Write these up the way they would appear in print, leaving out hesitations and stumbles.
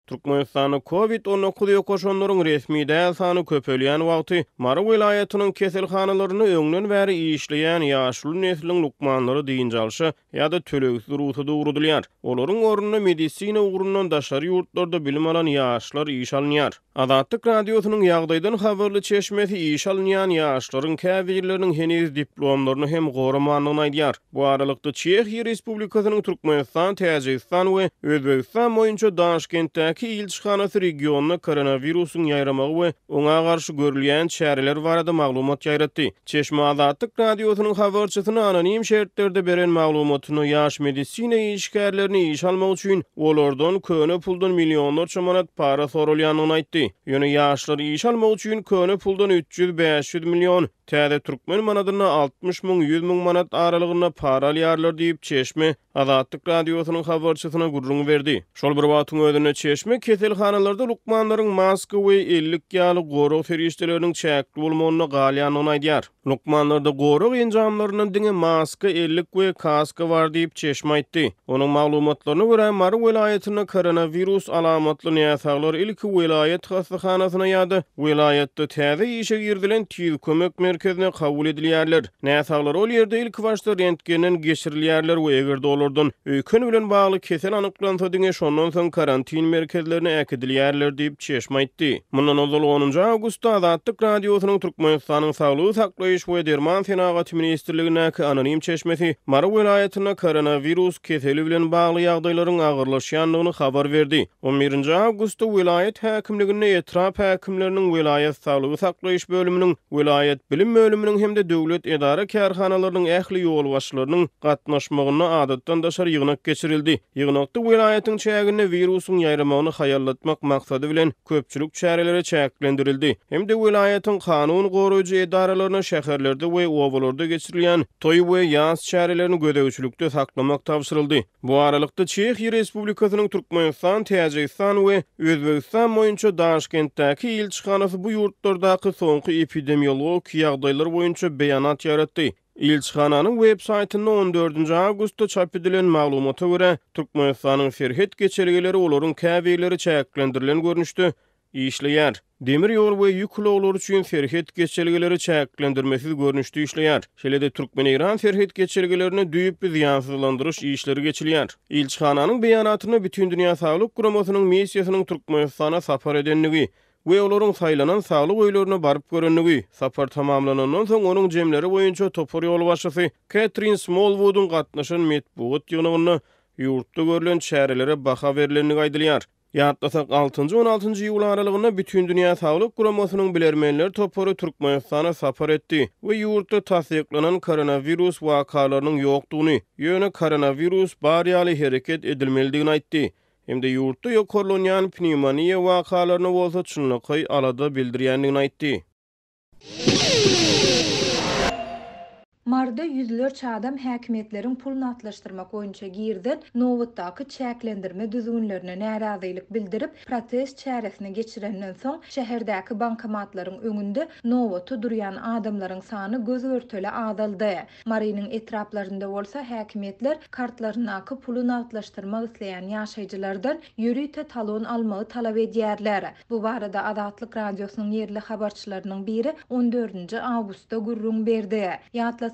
Türkmenistanyň Covid-19 ýokaşanlaryň resmi däl sany köpelýän wagty Mara vilayatynyň keselhanalaryny öňden bäri işleýän ýaşly nesliniň lukmanlary diýinjalşy ýa-da töleksiz ruhda dowrudylýar. Olaryň ornuny medisina ugrundan daşary ýurtlarda bilim alan ýaşlar iş alynýar. Azatlyk radiosynyň ýagdaýdan habarly çeşmesi iş alynýan ýaşlaryň käbirleriniň heniz diplomlaryny hem goramanlygyny aýdýar. Bu aralykda Çehiýa Respublikasynyň Türkmenistan, Täjikistan we Özbegistan boýunça Daşkentdäki ilçhanasy regionuna koronawirusyň ýaýramagy we oňa garşy görülýän çäreler barada maglumat ýaýratdy. Çeşme Azatlyk radiosynyň habarçysyna anonim şertlerde beren maglumatyny ýaş medisina işgärlerini iş almak üçin olardan köne puldan milyonlarça manat para sorulýanyny aýtdy. Ýöne ýaşlar iş almak üçin köne puldan 300-500 milyon täze türkmen manadyna 60.000-100.000 manat aralygyna para alýarlar diýip Çeşme Azatlyk radiosynyň habarçysyna gurrun berdi. Şol bir wagtyň özüne Çeşme keselhanalarda lukmanlaryň maska we 50 ýaly gorok ferişdeleriniň çäkli bolmagyna galýanyny aýdýar. Lukmanlarda gorok enjamlarynyň diňe maska, 50 we kaska bar diýip Çeşme aýtdy. Onuň maglumatlaryna görä Mara vilayatyna koronavirus alamatly näsaglar ilki vilayat hastahanasyna ýa-da vilayatda täze işe girdilen tüýl kömek merkezine kabul edilýärler. Näsaglar ol ýerde ilki başda rentgenden geçirilýärler we egerde olardan öýkün bilen bagly kesel anyklansa diňe şondan soň karantin merkezlerine äkidilýärler diýip Çeşme aýtdy. Mundan ozal 10 awgustda Azatlyk radiosynyň Türkmenistanyň Saglygy saklaýyş we derman senagat ministrligine anonim çeşmesi Mara vilayatyna koronavirus keseli bilen bagly ýagdaýlaryň agyrlaşýanlygyny habar berdi. 11 awgustda vilayet häkimligine etrap häkimleriniň vilayet saglygy saklaýyş bölüminiň vilayet bilim bölüminiň hemde döwlet edara kärhanalarynyň ähli ýol başlarynyň gatnaşmagyna adatdan daşary ýygnak geçirildi. Ýygnakda vilayatyň çägine virusyň ýaýramagyny haýallatmak maksady bilen köpçülik çärelere çäklendirildi. Hemde vilayatyň kanun goraýjy edaralaryna şäherlerde we owalarda geçirilýän toý we ýaz çärelerini gödäwçilikde saklamak tapşyryldy. Bu aralykda Çehiýa Respublikasynyň Türkmenistan, Täjikistan we Özbegistan boýunça Daşkentdäki ilçhanasy bu ýurtlardaky soňky epidemiolog ýagdaýlar boýunça beýanat ýaratdy. İlçhananyň web saýtyna 14 awgustda çap edilen maglumata görä Türkmenistanyň serhet geçergeleri olaryň käbirleri çäklendirilen görnüşde işleýär. Demir ýol we ýükloglar üçin serhet geçergeleri çäklendirmesiz görnüşde işleýär. Şeýle-de Türkmen-İran serhet geçergelerini düýüp ziýansızlandyryş işleri geçilýär. İlçhananyň beýanatyny bütün dünýä saglyk guramasynyň missiýasynyň Türkmenistana sapar edenligi we olaryň saýlanan saglyk öýlerine baryp görenligi, sapar tamamlanandan soň onuň jemleri boýunça topar ýol başçysy Catherine Smallwood'un gatnaşan metbuat ýygynyny ýurtda görülen çärelere baha berilenligi aýdylýar. Ýatlasak 6-16 ýyl aralygyna bütün dünýä saglyk guramasynyň bilermenler topary Türkmenistana sapar etdi we ýurtda tasdiklanan koronavirus wakalarynyň ýokdugyny, ýöne koronavirus barýaly hereket edilmelidigini aýtdy. Hemde ýurtda ýokarlanýan pneumoniýa wakalaryny bolsa çynlyky alada bildirýändigini aýtdy. Marda yüzlerce adam häkimetleriň pulunu atlaşdyrmak boýunça girden Nowatdaky çäklendirme düzgünlerine närazylyk bildirip protest çäresine geçirenden soň şäherdäki bankomatlaryň öňünde Nowatda durýan adamlaryň sany göz örtele azaldy. Marynyň etraplarynda bolsa häkimetler kartlarynaky pulunu atlaşdyrmak isleýän ýaşaýjylardan ýürüýte talon almagy talap edýärler. Bu barada Azatlyk radiosynyň ýerli habarçylarynyň biri 14 awgustda gurrun berdi.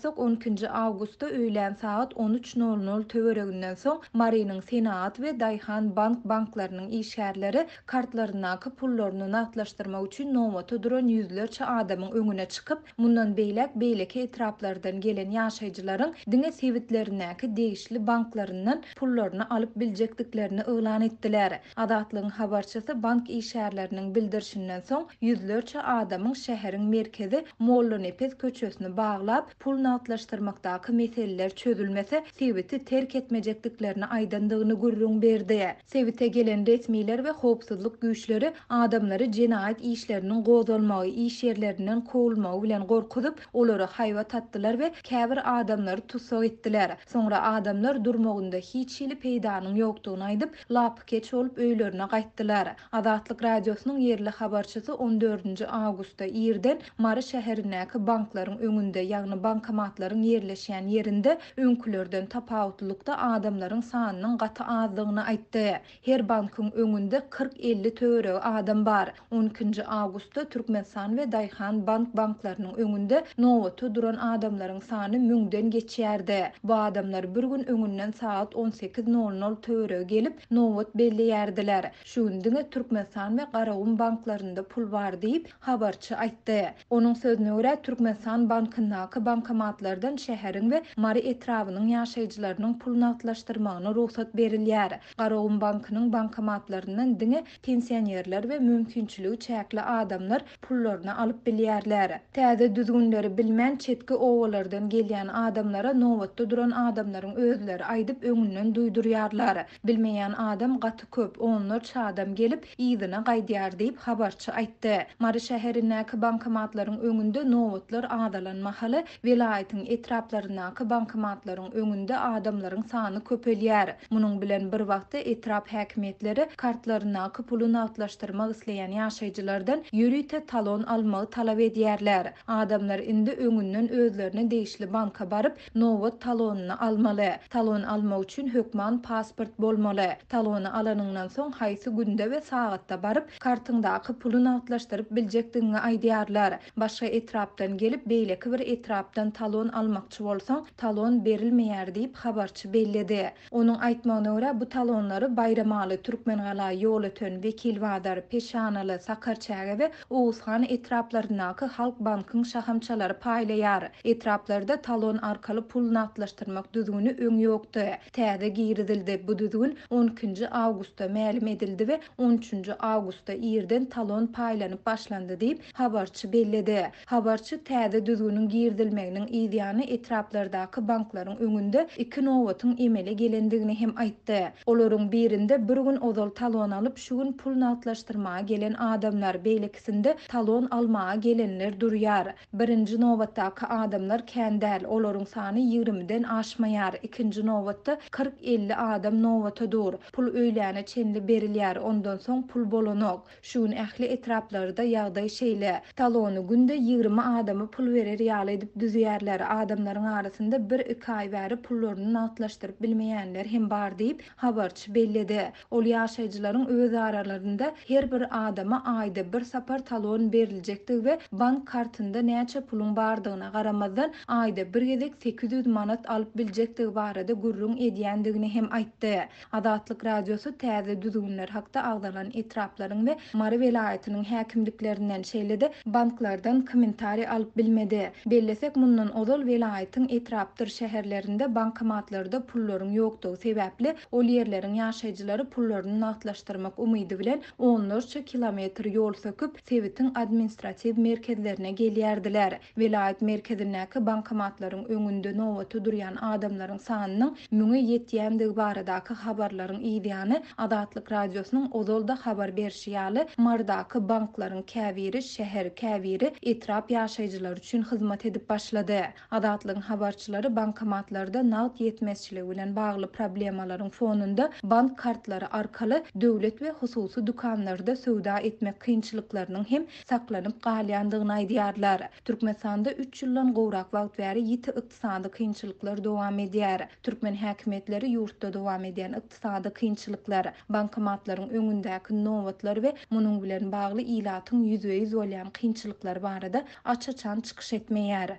12 awgustda öýlen saat 13:00 töwereginden soň Marynyň Senat we Daýhan banklarynyň işgärleri kartlarynaky pullaryny atlaşdyrmak üçin Nowatda duran yüzlerçe adamyň öňüne çykyp, mundan beýleki etraplardan gelen ýaşaýjylaryň diňe sewitleriňäki degişli banklaryndan pullaryny alyp biljekdiklerini elan etdiler. Azatlygyň habarçysy bank işgärleriniň bildirişinden soň yüzlerçe adamyň şäheriň merkezi Mollonepes köçesini baglap pulunu atlaşdyrmakdaky meseleler çözülmese sewiti terk etmejekdiklerini aýdandygyny gurrun berdi. Sewite gelen resmiler we howpsuzlyk güýçleri adamlary jenaýat işleriniň gozalmagy, iş ýerlerinden kowulmagy bilen gorkudyp, olary haýwa tatdylar we käbir adamlary tutsak etdiler. Soňra adamlar durmagynda hiç ýyly peýdanyň ýokdugyny aýdyp, lap keç bolup öýlerine gaýtdylar. Azatlyk radiosynyň ýerli habarçysy 14 awgustda ýerden Mary şäherindäki banklaryň öňünde, ýagny bankomat bankomatlaryň yerleşýän yerinde öňkülerden tapawutlukda adamlaryň sanynyň gaty azdygyny aýtdy. Her bankyň öňünde 40-50 töwereg adam bar. 12-nji awgustda Türkmenistan we Daýhan banklarynyň öňünde nowata duran adamlaryň sany 1000-den geçýärdi. Bu adamlar bir gün öňünden saat 18:00 töwerege gelip nowat belleýärdiler. Şu gündiňe Türkmenistan we Garawun banklarynda pul bar diýip habarçy aýtdy. Onuň sözüne görä Türkmenistan bankyndaky bankomatlardan şäheriň we Mary etrawynyň ýaşaýjylarynyň pulunu atlaşdyrmagyna ruhsat berilýär. Garawun bankynyň bankomatlaryndan diňe pensionerler we mümkinçiligi çäkli adamlar pullaryny alyp bilýärler. Täze düzgünleri bilmän çetki owalardan gelýän adamlara nowatda duran adamlaryň özleri aýdyp öňünden duýdurýarlar. Bilmeýän adam gaty köp, onlarça adam gelip ýygyna gaýdýar diýip habarçy aýtdy. Mary şäherindäki bankomatlaryň öňünde nowatlar adalanmahaly, vilayatyň etraplaryndaky bankomatlaryň öňünde adamlaryň sany köpelýär. Munyň bilen bir wagtda etrap häkimetleri kartlaryndaky puluny atlaşdyrmak isleýän ýaşaýjylardan ýürüýte talon almagy talap edýärler. Adamlar indi öňünden özlerini değişli banka barıp nowat talonyny almaly. Talon almak üçin hökman pasport bolmaly. Talony alanyňdan soň haýsy günde we sagatda barıp kartyňdaky puluny atlaşdyryp biljekdiňi aýdýarlar. Başga etrapdan gelip beýleki bir etrapdan talon almakçy bolsaň, talon berilmeýär diýip habarçy belledi. Onuň aýtmagyna görä bu talonlary Bayramaly, Türkmengala ýol ötön Wekil Badar, Peşanaly, Sakarçaga we Oğuzhan etraplaryndaky Halk bankyň şahamçalary paýlaýar. Etraplarda talon arkaly puluny atlaşdyrmak düzgüni öň ýokdy. Täze giridildi. Bu düzgün 12-nji awgustda mälim edildi we 13-nji awgustda ýerden talon paýlanyp başlandy diýip habarçy belledi. Habarçy täze düzgünün girdilmeginiň ýa etraplardaky banklaryň öňünde 2 nowatyň emele gelendigini hem aýtdy. Olaryň birinde bir gün ozal talon alyp şu gün puluny atlaşdyrmaga gelen adamlar, beýlekisinde talon almaga gelenler durýar. Birinji nowatdaky adamlar kändäl, olaryň sany 20-den aşmaýar. Ikinji nowatda 40-50 adam nowata dur. Pul öýläne çenli berilýär, ondan soň pul bolanok. Şu gün ähli etraplarda ýagdaý şeýle. Talony günde 20 adamy pul berer ýaly edip düzýärler. Adamlaryň arasynda bir iki aý bäri pullaryny atlaşdyryp bilmeýänler hem bar diýip habarçy belledi. Ol ýaşaýjylaryň öz aralarynda her bir adama aýda bir sapar talon beriljekdi we bank kartynda näçe pulun bardygyna garamazdan aýda bir gezek 800 manat alyp biljekdi barada gurrun edýändigini hem aýtdy. Adatlyk radiosu täze düzgünler hakda agdalan etraplaryň we Mary welaýatynyň häkimliklerinden şeýlede banklardan kommentari alyp bilmedi. Bellesek mundan ozal welaýatyň etrapdyr şäherlerinde bankomatlarda pullaryň ýokdugy sebäpli ol ýerleriň ýaşaýjylary pullaryny atlaşdyrmak umydy bilen onlarça kilometr ýol söküp Sewitin administrativ merkezlerine gelýärdiler. Welaýat merkezindäki bankomatlaryň öňünde nowata durýan adamlaryň sanynyň 1000-e ýetýändigi baradaky habarlaryň ýygyny Adatlyk radiosynyň ozalda habar berişi ýaly Mardaky banklaryň käbiri, şäher käbiri etrap ýaşaýjylar üçin hyzmat edip başlady. Adatlyň habarçylary bankomatlarda nagd ýetmezçiligi bilen bagly problemalaryň fonunda bank kartlary arkaly döwlet we hususy dukanlarda söwda etmek kynçylyklarynyň hem saklanyp galýandygyny aýdýarlar. Türkmenistanda 3 ýyldan gowrak wagt bäri ýiti ykdysady kynçylyklar dowam edýär. Türkmen häkimetleri ýurtda dowam edýän ykdysady kynçylyklar, bankomatlaryň öňündäki nowatlar we munyň bilen bagly ilatyň ýüze-ýüz bolýan kynçylyklar barada açaçan çykyş etmeýär.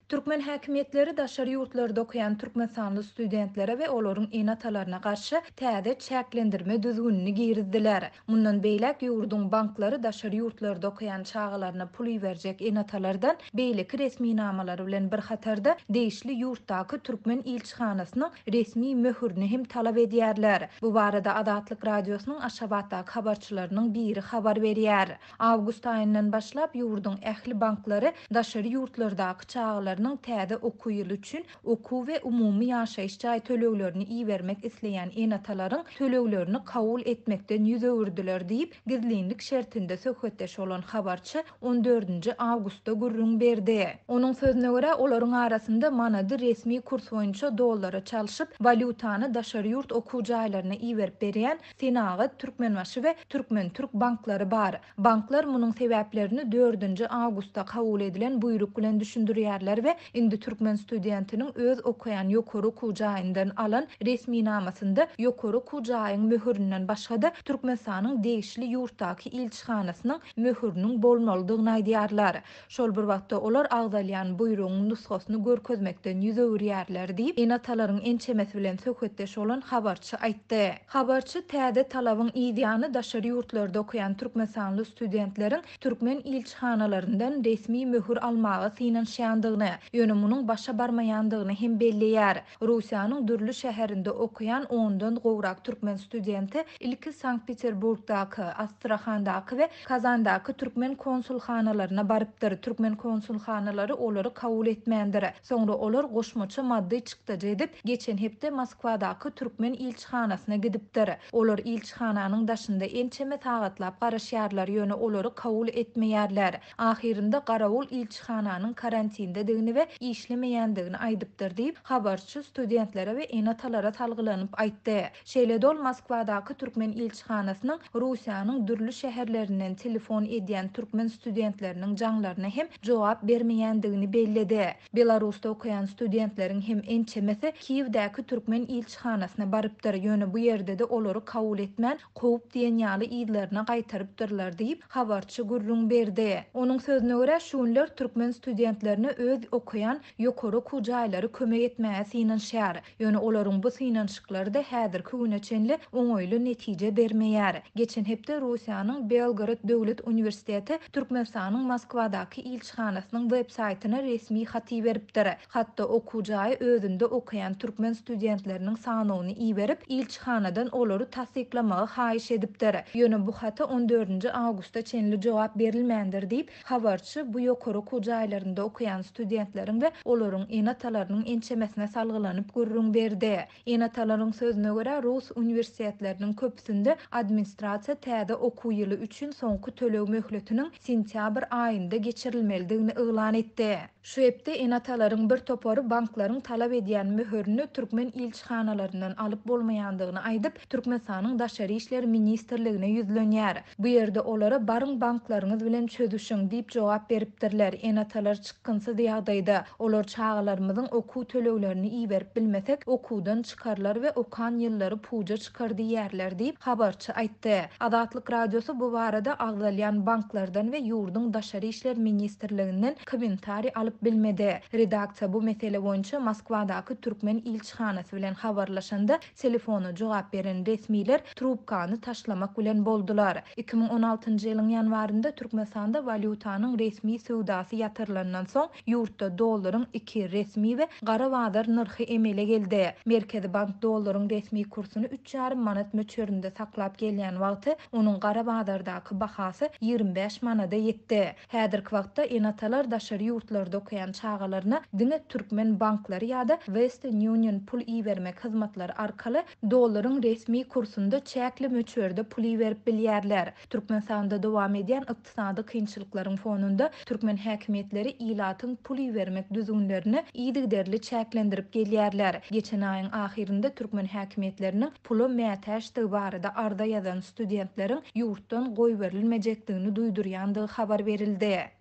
Türkmen häkimetleri daşary ýurtlarda okuyan Türkmenistanly studentlere we olaryň enatalaryna garşy täze çäklendirme düzgünini girizdiler. Mundan beýlek ýurdun banklary daşary ýurtlarda okuyan çağalaryna pul berjek enatalardan beýleki resmi namalary bilen bir hatarda değişli ýurtdaky Türkmen ilçihanasynyň resmi möhürni hem talap edýärler. Bu barada Adatlyk radiosynyň Aşgabatdaky habarçylarynyň biri habar berýär. Awgust aýyndan başlap ýurdun ähli banklary daşary ýurtlardaky çağalaryna studientining täze oku ýyly üçin oku we umumy ýaşaýyş jaý töleglerini iýermek isleýän enatalaryň töleglerini kabul etmekden ýüz öwürdiler diýip gizlinlik şertinde söhbetdeş bolan habarçy 14 awgustda gürrüň berdi. Onuň sözüne görä olaryň arasynda manady resmi kurs boýunça dollara çalyşyp valyutany daşary ýurt oku jaýlaryna iýerip berýän Senagat, Türkmenbaşy we Türkmen Türk banklary bar. Banklar munyň sebäplerini 4 awgustda kabul edilen buyruk bilen düşündirýärler we indi türkmen studientiniň öz okuyan ýokary oku jaýyndan alan resmi namasynda ýokary oku jaýyň möhüründen başga-da Türkmenistanyň degişli ýurtdaky ilçihanasynyň möhüriniň bolmalydygyny aýdýarlar. Şol bir wagtda olar agdalýan buyrugyň nusgasyny görkezmekden ýüz öwürýärler diýip enatalaryň ençemesi bilen söhbetdeş bolan habarçy aýtdy. Habarçy täze talabyň ideýany daşary ýurtlarda okuyan türkmensanly studentleriň türkmen ilçihanalaryndan resmi möhür almagy synanşýandygyny, ýöne munyň başa barmaýandygyny hem belleýär. Russiýanyň dürli şäherinde okuyan 10-dan gowrak türkmen studenti ilki Sankt-Peterburgdaky, Astrahandaky we Kazandaky türkmen konsulhanalaryna barypdyr. Türkmen konsulhanalary olary kabul etmändir. Soňra olar goşmaça maddi çykdyjy edip geçen hepde Moskwadaky türkmen ilçihanasyna gidipdir. Olar ilçihananyň daşynda ençeme tagatlap garaşýarlar, ýöne olary kabul etmeýärler. Ahirinde Garawul ilçihananyň karantindedigini we işlemeýändigini aýdypdyr diýip habarçy studentlere we enatalara talgylanyp aýtdy. Şeýle-de Moskwadaky türkmen ilçihanasynyň Russiýanyň dürli şäherlerinden telefon edýän türkmen studentleriniň jaňlaryna hem jogap bermeýändigini belledi. Belarusda okuyan studentleriň hem ençemesi Kiýewdäki türkmen ilçihanasyna barypdyr, ýöne bu ýerde-de olary kabul etmän, gowy diýen ýaly ýylaryna gaýtarypdyrlar diýip habarçy gürrüň berdi. Onuň sözüne görä şunlar türkmen studentlerini öz okuyan ýokary oku jaýlary kömek etmäge synanşýar. Ýöne olaryň bu synanşyklary da häzirki güne çenli oňoýly netije bermeýär. Geçen hepde Russiýanyň Belgrad Döwlet Uniwersiteti Türkmenistanyň Moskwadaky ilçihanasynyň web saýtyna resmi haty beripdir. Hatda oku jaý özünde okuyan türkmen studentleriniň sanawyny iýerip ilçihanadan olary tasdiklamagy haýyş edipdir. Ýöne bu hata 14 awgustda çenli jogap berilmändir diýip habarçy bu ýokary oku jaýlarynda okuyan studentleriň we olaryň enatalarynyň ençemesine salgylanyp gürrüň berdi. Enatalaryň sözüne görä Rus uniwersitetleriniň köpüsinde administrasiýa täze oku ýyly üçin soňky töleg möhletiniň sentýabr aýynda geçirilmelidigini yglan etdi. Şu hepde enatalaryň bir topary banklaryň talap edýän möhürünü türkmen ilçihanalaryndan alyp bolmaýandygyny aýdyp Türkmenistanyň daşary işler ministrligine ýüzlenýär. Bu ýerde olara baryň banklaryňyz bilen çözüşiň diýip jogap beripdirler. Enatalar çykynsyz ýagdaýda olar çağalarymyzyň oku töleglerini iýerip bilmesek okudan çykarlar we okan ýyllary puja çykar diýerler diýip habarçy aýtdy. Azatlyk radiosu bu barada agdalýan banklardan we ýurdun daşary işler ministrliginden kommentari alyp bilmedi. Redaksiýa bu mesele boýunça Moskwadaky türkmen ilçihanasy bilen habarlaşanda telefona jogap beren resmiler trubkany taşlamak bilen boldular. 2016-njy ýylyň ýanwarynda Türkmenistanda valyutanyň resmi söwdasy ýatyrlandan soň ýurtda dollaryň 2 resmi we gara bazar narhy emele geldi. Merkezi Bank dollaryň resmi kursuny 3,5 manat möçberinde saklap gelýän wagty onuň gara bazardaky bahasy 25 manada ýetdi. Häzirki wagtda enatalar daşary ýurtlarda okuyan çağalaryna diňe türkmen banklary ýa-da Western Union pul iýermek hyzmatlary arkaly dollaryň resmi kursunda çäkli möçberde pul iýerip bilýärler. Türkmenistanda dowam edýän ykdysady kynçylyklaryň fonunda türkmen häkimetleri ilatyň pul iýermek düzgünlerini iýdigderli çäklendirip gelýärler. Geçen aýyň ahirinde türkmen häkimetleriniň pulu mätäşdigi barada arda ýazan studentleriň ýurtdan goý berilmejekdigini duýdurýandygy habar berildi.